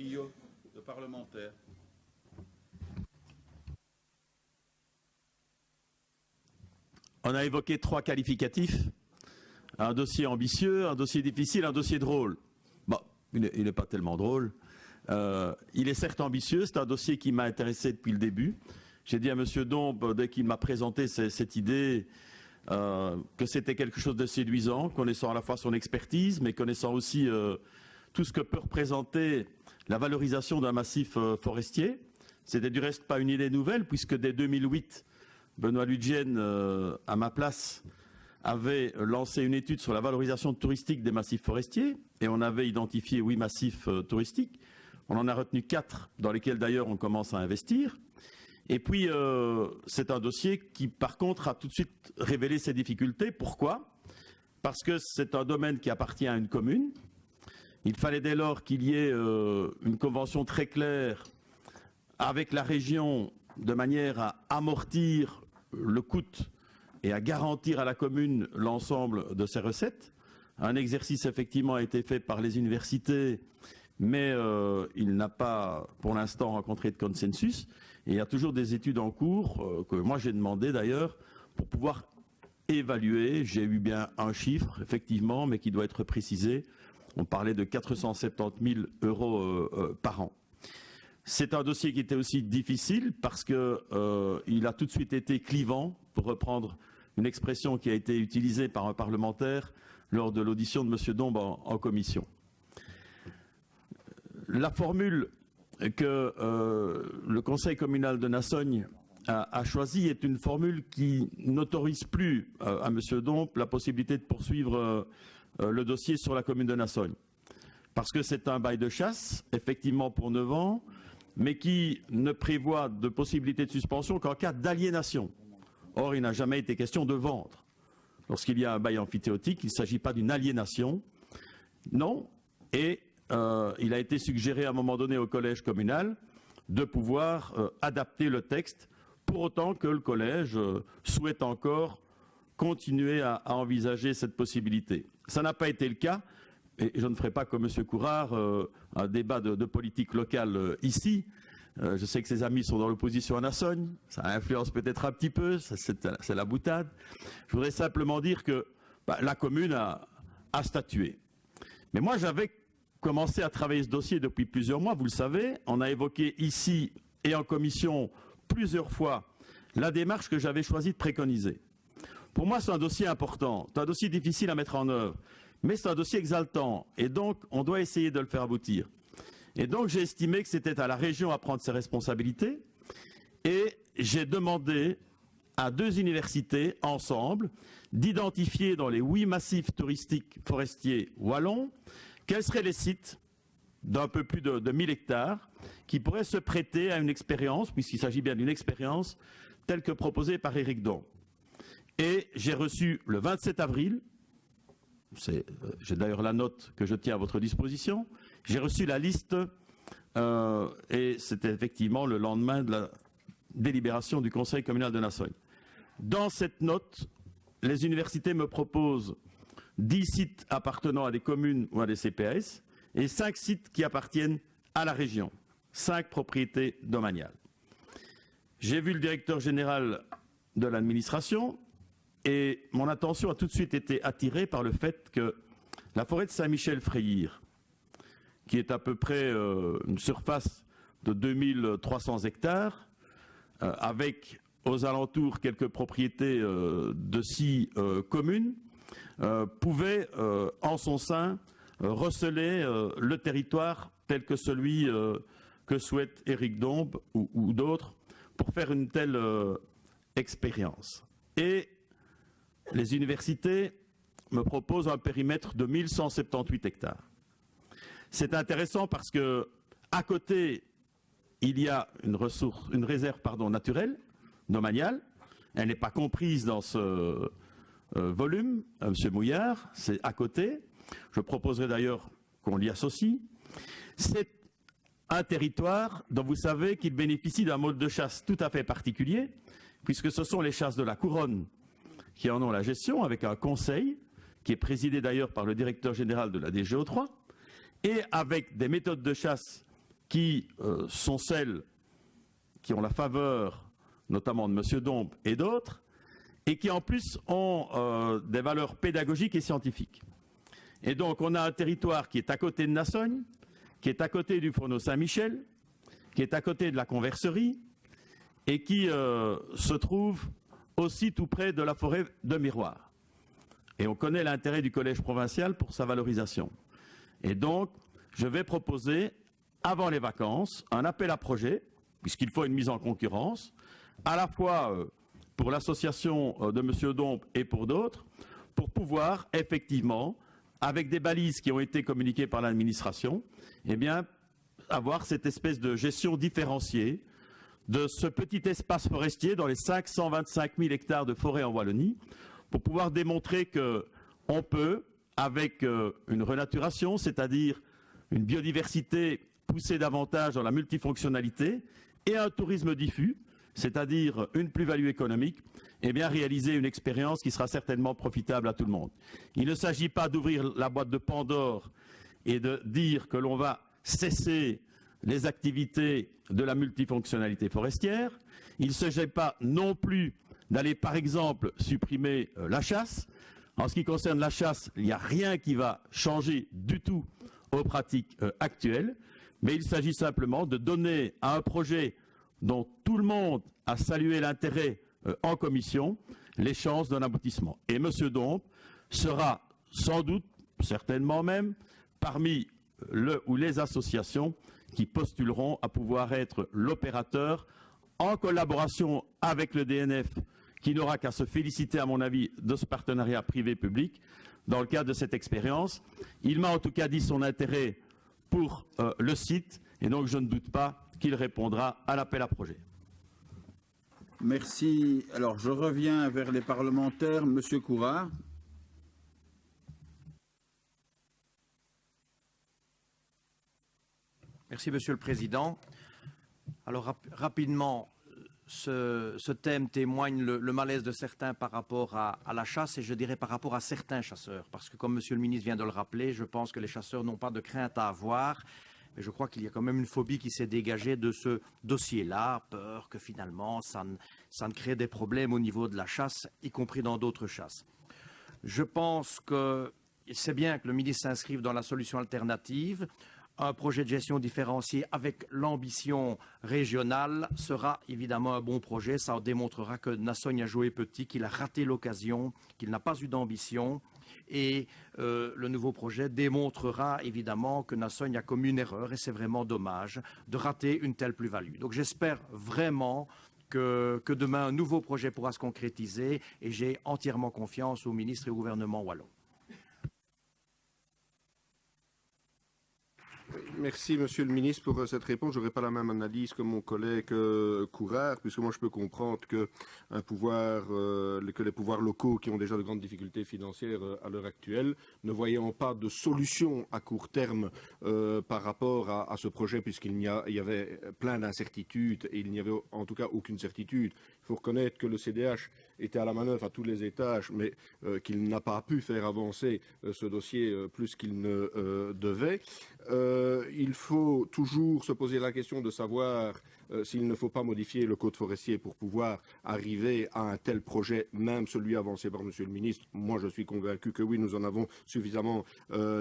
trio de parlementaires. On a évoqué 3 qualificatifs. Un dossier ambitieux, un dossier difficile, un dossier drôle. Bon, il n'est pas tellement drôle. Il est certes ambitieux, c'est un dossier qui m'a intéressé depuis le début. J'ai dit à M. Dombes, dès qu'il m'a présenté cette idée, que c'était quelque chose de séduisant, connaissant à la fois son expertise, mais connaissant aussi tout ce que peut représenter la valorisation d'un massif forestier. C'était du reste pas une idée nouvelle, puisque dès 2008, Benoît Ludgen, à ma place, avait lancé une étude sur la valorisation touristique des massifs forestiers, et on avait identifié 8 massifs touristiques. On en a retenu 4, dans lesquels d'ailleurs on commence à investir. Et puis, c'est un dossier qui, par contre, a tout de suite révélé ses difficultés. Pourquoi? Parce que c'est un domaine qui appartient à une commune. Il fallait dès lors qu'il y ait une convention très claire avec la région, de manière à amortir le coût et à garantir à la commune l'ensemble de ses recettes. Un exercice effectivement a été fait par les universités, mais il n'a pas pour l'instant rencontré de consensus. Et il y a toujours des études en cours, que moi j'ai demandé d'ailleurs, pour pouvoir évaluer. J'ai eu bien un chiffre, effectivement, mais qui doit être précisé. On parlait de 470 000 € par an. C'est un dossier qui était aussi difficile parce qu'il a tout de suite été clivant, pour reprendre une expression qui a été utilisée par un parlementaire lors de l'audition de M. Dombes en commission. La formule que le Conseil communal de Nassogne a choisie est une formule qui n'autorise plus à M. Dombes la possibilité de poursuivre le dossier sur la commune de Nassogne. Parce que c'est un bail de chasse, effectivement pour 9 ans, mais qui ne prévoit de possibilité de suspension qu'en cas d'aliénation. Or, il n'a jamais été question de vendre. Lorsqu'il y a un bail amphithéotique, il ne s'agit pas d'une aliénation. Non. Et il a été suggéré à un moment donné au collège communal de pouvoir adapter le texte, pour autant que le collège souhaite encore continuer à envisager cette possibilité. Ça n'a pas été le cas. Et je ne ferai pas comme M. Courard un débat de politique locale ici. Je sais que ses amis sont dans l'opposition à Nassogne. Ça influence peut-être un petit peu, c'est la boutade. Je voudrais simplement dire que la commune a statué. Mais moi, j'avais commencé à travailler ce dossier depuis plusieurs mois, vous le savez. On a évoqué ici et en commission plusieurs fois la démarche que j'avais choisi de préconiser. Pour moi, c'est un dossier important, c'est un dossier difficile à mettre en œuvre. Mais c'est un dossier exaltant, et donc on doit essayer de le faire aboutir. Et donc j'ai estimé que c'était à la région à prendre ses responsabilités, et j'ai demandé à 2 universités, ensemble, d'identifier dans les 8 massifs touristiques forestiers wallons, quels seraient les sites d'un peu plus de 1000 hectares qui pourraient se prêter à une expérience, puisqu'il s'agit bien d'une expérience, telle que proposée par Éric Dombes. Et j'ai reçu le 27 avril, j'ai d'ailleurs la note que je tiens à votre disposition. J'ai reçu la liste et c'était effectivement le lendemain de la délibération du Conseil communal de Nassogne. Dans cette note, les universités me proposent 10 sites appartenant à des communes ou à des CPAS et 5 sites qui appartiennent à la région, 5 propriétés domaniales. J'ai vu le directeur général de l'administration. Et mon attention a tout de suite été attirée par le fait que la forêt de Saint-Michel-Frayre, qui est à peu près une surface de 2300 hectares, avec aux alentours quelques propriétés de 6 communes, pouvait en son sein receler le territoire tel que celui que souhaite Éric Dombes ou d'autres pour faire une telle expérience. Et les universités me proposent un périmètre de 1178 hectares. C'est intéressant parce que à côté, il y a une réserve naturelle, domaniale. Elle n'est pas comprise dans ce volume, M. Mouillard, c'est à côté. Je proposerai d'ailleurs qu'on l'y associe. C'est un territoire dont vous savez qu'il bénéficie d'un mode de chasse tout à fait particulier, puisque ce sont les chasses de la couronne qui en ont la gestion, avec un conseil, qui est présidé d'ailleurs par le directeur général de la DGO3, et avec des méthodes de chasse qui sont celles qui ont la faveur notamment de M. Dombes et d'autres, et qui en plus ont des valeurs pédagogiques et scientifiques. Et donc on a un territoire qui est à côté de Nassogne, qui est à côté du Fourneau Saint-Michel, qui est à côté de la Converserie, et qui se trouve aussi tout près de la forêt de Miroir. Et on connaît l'intérêt du collège provincial pour sa valorisation. Et donc, je vais proposer, avant les vacances, un appel à projet, puisqu'il faut une mise en concurrence, à la fois pour l'association de M. Dombes et pour d'autres, pour pouvoir effectivement, avec des balises qui ont été communiquées par l'administration, eh bien, avoir cette espèce de gestion différenciée de ce petit espace forestier dans les 525 000 hectares de forêt en Wallonie, pour pouvoir démontrer qu'on peut, avec une renaturation, c'est-à-dire une biodiversité poussée davantage dans la multifonctionnalité, et un tourisme diffus, c'est-à-dire une plus-value économique, eh bien réaliser une expérience qui sera certainement profitable à tout le monde. Il ne s'agit pas d'ouvrir la boîte de Pandore et de dire que l'on va cesser les activités de la multifonctionnalité forestière. Il ne s'agit pas non plus d'aller, par exemple, supprimer la chasse. En ce qui concerne la chasse, il n'y a rien qui va changer du tout aux pratiques actuelles, mais il s'agit simplement de donner à un projet dont tout le monde a salué l'intérêt en commission les chances d'un aboutissement. Et M. Dombes sera sans doute, certainement même, parmi le ou les associations qui postuleront à pouvoir être l'opérateur en collaboration avec le DNF, qui n'aura qu'à se féliciter, à mon avis, de ce partenariat privé-public dans le cadre de cette expérience. Il m'a en tout cas dit son intérêt pour le site, et donc je ne doute pas qu'il répondra à l'appel à projet. Merci. Alors, je reviens vers les parlementaires. Monsieur Courard. Merci, Monsieur le Président. Alors, rapidement, ce thème témoigne le malaise de certains par rapport à la chasse, et je dirais par rapport à certains chasseurs. Parce que, comme Monsieur le Ministre vient de le rappeler, je pense que les chasseurs n'ont pas de crainte à avoir. Mais je crois qu'il y a quand même une phobie qui s'est dégagée de ce dossier-là, peur que finalement ça ne crée des problèmes au niveau de la chasse, y compris dans d'autres chasses. Je pense que c'est bien que le ministre s'inscrive dans la solution alternative. Un projet de gestion différencié avec l'ambition régionale sera évidemment un bon projet. Ça démontrera que Nassogne a joué petit, qu'il a raté l'occasion, qu'il n'a pas eu d'ambition. Et le nouveau projet démontrera évidemment que Nassogne a commis une erreur, et c'est vraiment dommage de rater une telle plus-value. Donc j'espère vraiment que demain un nouveau projet pourra se concrétiser, et j'ai entièrement confiance au ministre et au gouvernement wallon. Merci, Monsieur le Ministre, pour cette réponse. Je n'aurai pas la même analyse que mon collègue Courard, puisque moi je peux comprendre que les pouvoirs locaux, qui ont déjà de grandes difficultés financières à l'heure actuelle, ne voyant pas de solution à court terme par rapport à ce projet, puisqu'il y avait plein d'incertitudes et il n'y avait en tout cas aucune certitude. Il faut reconnaître que le CDH était à la manœuvre à tous les étages, mais qu'il n'a pas pu faire avancer ce dossier plus qu'il ne devait. Il faut toujours se poser la question de savoir s'il ne faut pas modifier le code forestier pour pouvoir arriver à un tel projet, même celui avancé par Monsieur le Ministre. Moi, je suis convaincu que oui, nous en avons suffisamment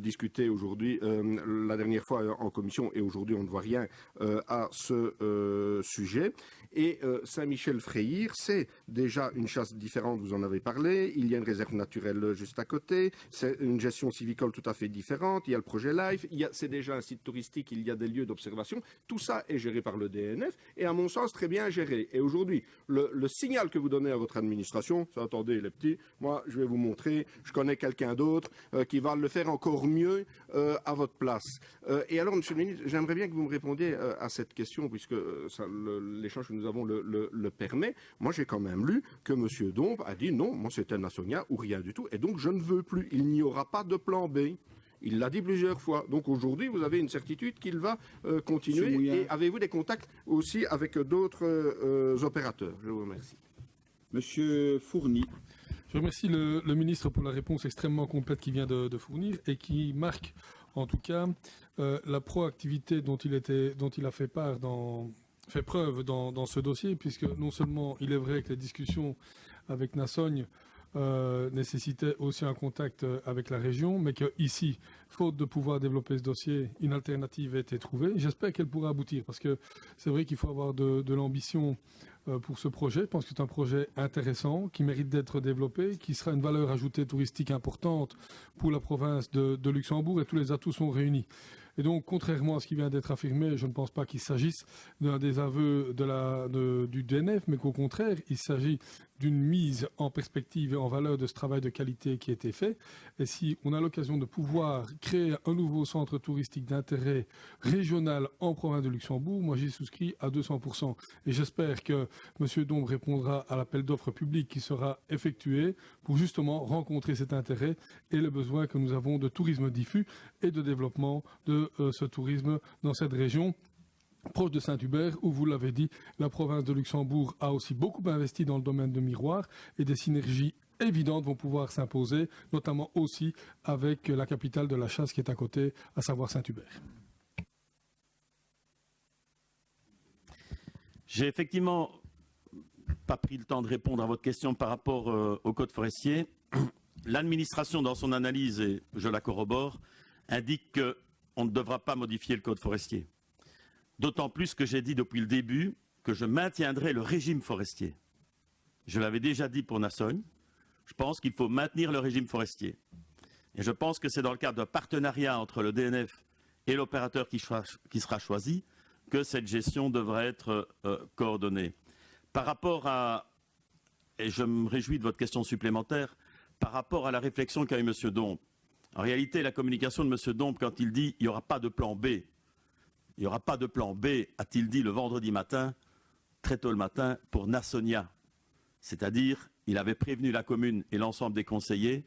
discuté aujourd'hui, la dernière fois en commission, et aujourd'hui on ne voit rien à ce sujet. Et Saint-Michel-Freyre, c'est déjà une chasse différente, vous en avez parlé. Il y a une réserve naturelle juste à côté. C'est une gestion civicole tout à fait différente. Il y a le projet LIFE. C'est déjà un site touristique. Il y a des lieux d'observation. Tout ça est géré par le DNF et, à mon sens, très bien géré. Et aujourd'hui, le signal que vous donnez à votre administration, c'est attendez les petits, moi je vais vous montrer, je connais quelqu'un d'autre qui va le faire encore mieux à votre place. Et alors, Monsieur le Ministre, j'aimerais bien que vous me répondiez à cette question, puisque l'échange que nous avons le permet. Moi, j'ai quand même lu que M. Dombes a dit non, moi c'était Nassogne ou rien du tout, et donc je ne veux plus. Il n'y aura pas de plan B. Il l'a dit plusieurs fois. Donc aujourd'hui, vous avez une certitude qu'il va continuer. Et avez-vous des contacts aussi avec d'autres opérateurs? Je vous remercie. Monsieur Fourny. Je remercie le ministre pour la réponse extrêmement complète qu'il vient de fournir et qui marque En tout cas, la proactivité dont il a fait preuve dans ce dossier, puisque non seulement il est vrai que les discussions avec Nassogne nécessitait aussi un contact avec la région, mais qu'ici, faute de pouvoir développer ce dossier, une alternative a été trouvée. J'espère qu'elle pourra aboutir, parce que c'est vrai qu'il faut avoir de l'ambition pour ce projet. Je pense que c'est un projet intéressant, qui mérite d'être développé, qui sera une valeur ajoutée touristique importante pour la province de Luxembourg, et tous les atouts sont réunis. Et donc, contrairement à ce qui vient d'être affirmé, je ne pense pas qu'il s'agisse d'un désaveu du DNF, mais qu'au contraire, il s'agit d'une mise en perspective et en valeur de ce travail de qualité qui a été fait. Et si on a l'occasion de pouvoir créer un nouveau centre touristique d'intérêt régional en province de Luxembourg, moi j'y souscris à 200%. Et j'espère que M. Dombe répondra à l'appel d'offres public qui sera effectué pour justement rencontrer cet intérêt et le besoin que nous avons de tourisme diffus et de développement de ce tourisme dans cette région proche de Saint-Hubert, où, vous l'avez dit, la province de Luxembourg a aussi beaucoup investi dans le domaine de miroir, et des synergies évidentes vont pouvoir s'imposer, notamment aussi avec la capitale de la chasse qui est à côté, à savoir Saint-Hubert. J'ai effectivement pas pris le temps de répondre à votre question par rapport au code forestier. L'administration, dans son analyse, et je la corrobore, indique qu'on ne devra pas modifier le code forestier. D'autant plus que j'ai dit depuis le début que je maintiendrai le régime forestier. Je l'avais déjà dit pour Nassogne. Je pense qu'il faut maintenir le régime forestier. Et je pense que c'est dans le cadre d'un partenariat entre le DNF et l'opérateur qui sera choisi que cette gestion devrait être coordonnée. Par rapport à, et je me réjouis de votre question supplémentaire, par rapport à la réflexion qu'a eu M. Dombe. En réalité, la communication de M. Dombe, quand il dit « il n'y aura pas de plan B », il n'y aura pas de plan B, a-t-il dit le vendredi matin, très tôt le matin, pour Nassonia. C'est-à-dire, il avait prévenu la commune et l'ensemble des conseillers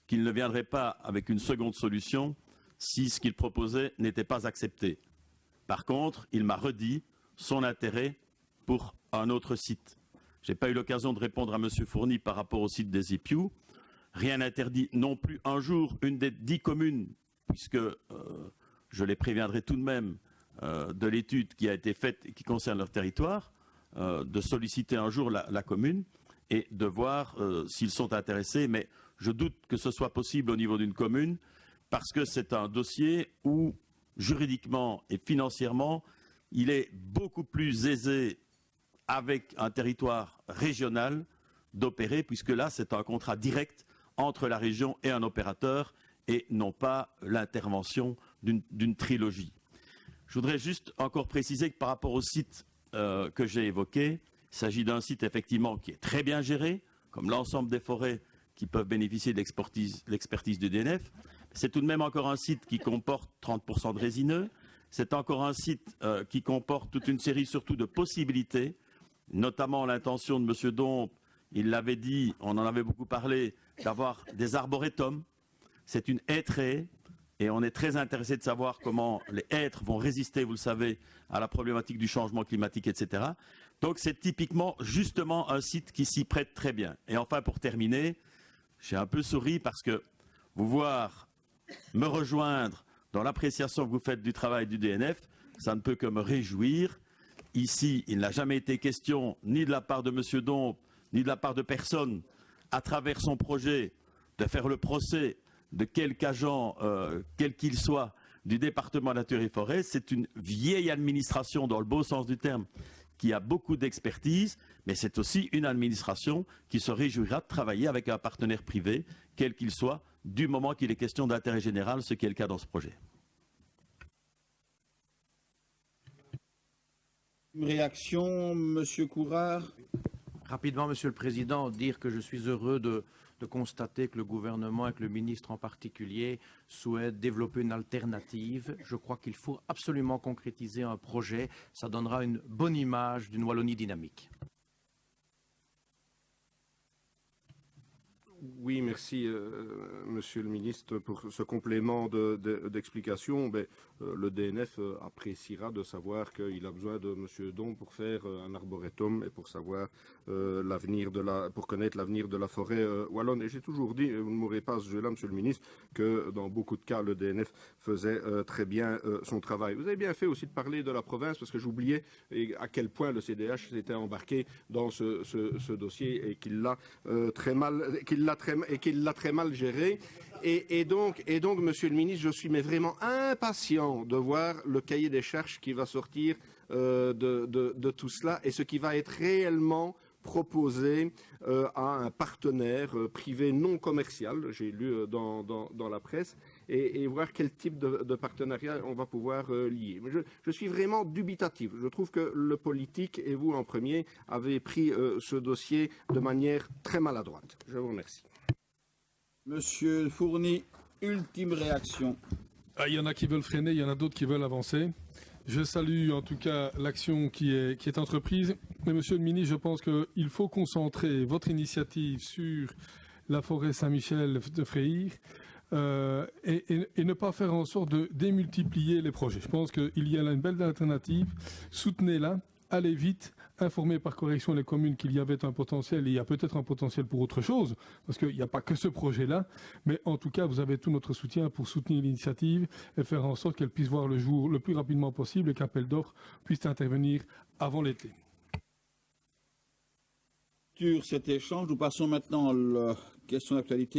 qu'il ne viendrait pas avec une seconde solution si ce qu'il proposait n'était pas accepté. Par contre, il m'a redit son intérêt pour un autre site. Je n'ai pas eu l'occasion de répondre à M. Fourny par rapport au site des Épious. Rien n'interdit non plus un jour une des 10 communes, puisque je les préviendrai tout de même, de l'étude qui a été faite et qui concerne leur territoire, de solliciter un jour la commune et de voir s'ils sont intéressés. Mais je doute que ce soit possible au niveau d'une commune parce que c'est un dossier où, juridiquement et financièrement, il est beaucoup plus aisé avec un territoire régional d'opérer, puisque là, c'est un contrat direct entre la région et un opérateur et non pas l'intervention d'une trilogie. Je voudrais juste encore préciser que par rapport au site que j'ai évoqué, il s'agit d'un site effectivement qui est très bien géré, comme l'ensemble des forêts qui peuvent bénéficier de l'expertise du DNF. C'est tout de même encore un site qui comporte 30% de résineux. C'est encore un site qui comporte toute une série surtout de possibilités, notamment l'intention de M. Dombe, il l'avait dit, on en avait beaucoup parlé, d'avoir des arborétums. C'est une hêtraie. Et on est très intéressé de savoir comment les hêtres vont résister, vous le savez, à la problématique du changement climatique, etc. Donc c'est typiquement justement un site qui s'y prête très bien. Et enfin, pour terminer, j'ai un peu souri parce que vous voir me rejoindre dans l'appréciation que vous faites du travail du DNF, ça ne peut que me réjouir. Ici, il n'a jamais été question, ni de la part de M. Dombe, ni de la part de personne, à travers son projet, de faire le procès de quelque agent, quel qu'il soit, du département Nature et Forêt. C'est une vieille administration, dans le beau sens du terme, qui a beaucoup d'expertise, mais c'est aussi une administration qui se réjouira de travailler avec un partenaire privé, quel qu'il soit, du moment qu'il est question d'intérêt général, ce qui est le cas dans ce projet. Une réaction, M. Courard? Rapidement, Monsieur le Président, dire que je suis heureux de constater que le gouvernement et que le ministre en particulier souhaitent développer une alternative. Je crois qu'il faut absolument concrétiser un projet. Ça donnera une bonne image d'une Wallonie dynamique. Oui, merci, Monsieur le ministre, pour ce complément d'explication. Le DNF appréciera de savoir qu'il a besoin de Monsieur Don pour faire un arboretum et pour savoir pour connaître l'avenir de la forêt wallonne. Et j'ai toujours dit, vous ne m'aurez pas à ce jeu-là, Monsieur le ministre, que dans beaucoup de cas, le DNF faisait très bien son travail. Vous avez bien fait aussi de parler de la province, parce que j'oubliais à quel point le CDH s'était embarqué dans ce dossier et qu'il l'a très mal géré. Et donc, Monsieur le ministre, je suis vraiment impatient de voir le cahier des charges qui va sortir de tout cela et ce qui va être réellement proposé à un partenaire privé non commercial, j'ai lu dans la presse, et voir quel type de partenariat on va pouvoir lier. Mais je suis vraiment dubitatif. Je trouve que le politique, et vous en premier, avez pris ce dossier de manière très maladroite. Je vous remercie. Monsieur Fourny, ultime réaction. Il y en a qui veulent freiner, il y en a d'autres qui veulent avancer. Je salue en tout cas l'action qui est entreprise. Mais Monsieur le ministre, je pense qu'il faut concentrer votre initiative sur la forêt Saint-Michel de Fréhir et ne pas faire en sorte de démultiplier les projets. Je pense qu'il y a là une belle alternative. Soutenez-la, allez vite. Informer par correction les communes qu'il y avait un potentiel, et il y a peut-être un potentiel pour autre chose, parce qu'il n'y a pas que ce projet-là, mais en tout cas, vous avez tout notre soutien pour soutenir l'initiative et faire en sorte qu'elle puisse voir le jour le plus rapidement possible et qu'appel d'offres puisse intervenir avant l'été. Sur cet échange, nous passons maintenant à la question d'actualité.